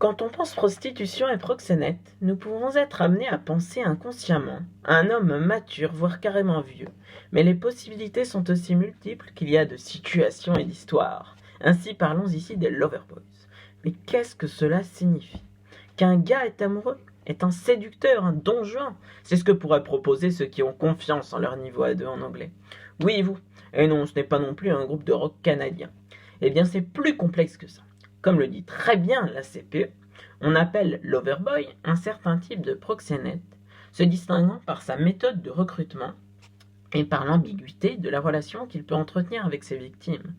Quand on pense prostitution et proxénète, nous pouvons être amenés à penser inconsciemment à un homme mature, voire carrément vieux. Mais les possibilités sont aussi multiples qu'il y a de situations et d'histoires. Ainsi, parlons ici des loverboys. Mais qu'est-ce que cela signifie? Qu'un gars est amoureux? Est un séducteur, un don juan? C'est ce que pourraient proposer ceux qui ont confiance en leur niveau A2 en anglais. Oui, vous. Et non, ce n'est pas non plus un groupe de rock canadien. Eh bien, c'est plus complexe que ça. Comme le dit très bien la CPE, on appelle l'overboy un certain type de proxénète, se distinguant par sa méthode de recrutement et par l'ambiguïté de la relation qu'il peut entretenir avec ses victimes.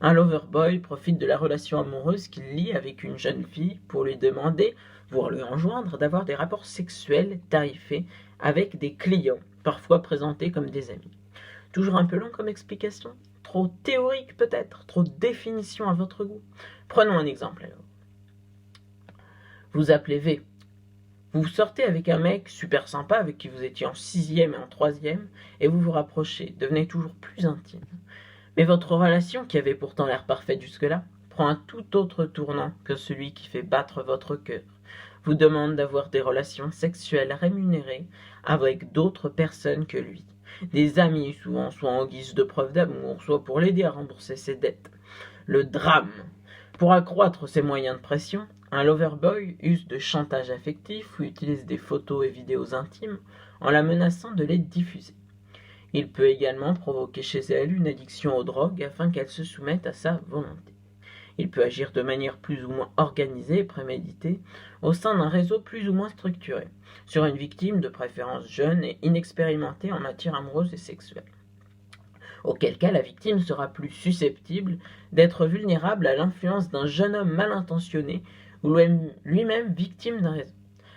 Un loverboy profite de la relation amoureuse qu'il lie avec une jeune fille pour lui demander, voire lui enjoindre, d'avoir des rapports sexuels tarifés avec des clients, parfois présentés comme des amis. Toujours un peu long comme explication? Trop théorique peut-être? Trop de définition à votre goût? Prenons un exemple alors. Vous appelez V. Vous sortez avec un mec super sympa avec qui vous étiez en 6e et en 3e et vous vous rapprochez, devenez toujours plus intime. Mais votre relation, qui avait pourtant l'air parfaite jusque-là, prend un tout autre tournant que celui qui fait battre votre cœur. Vous demande d'avoir des relations sexuelles rémunérées avec d'autres personnes que lui. Des amis souvent, soit en guise de preuve d'amour, soit pour l'aider à rembourser ses dettes. Le drame. Pour accroître ses moyens de pression, un loverboy use de chantage affectif ou utilise des photos et vidéos intimes en la menaçant de les diffuser. Il peut également provoquer chez elle une addiction aux drogues afin qu'elle se soumette à sa volonté. Il peut agir de manière plus ou moins organisée et préméditée au sein d'un réseau plus ou moins structuré, sur une victime de préférence jeune et inexpérimentée en matière amoureuse et sexuelle. Auquel cas la victime sera plus susceptible d'être vulnérable à l'influence d'un jeune homme mal intentionné ou lui-même victime d'un réseau.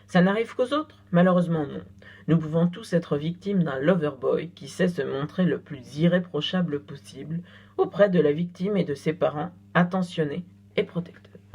Ça n'arrive qu'aux autres? Malheureusement non. Nous pouvons tous être victimes d'un loverboy qui sait se montrer le plus irréprochable possible auprès de la victime et de ses parents attentionnés et protecteurs.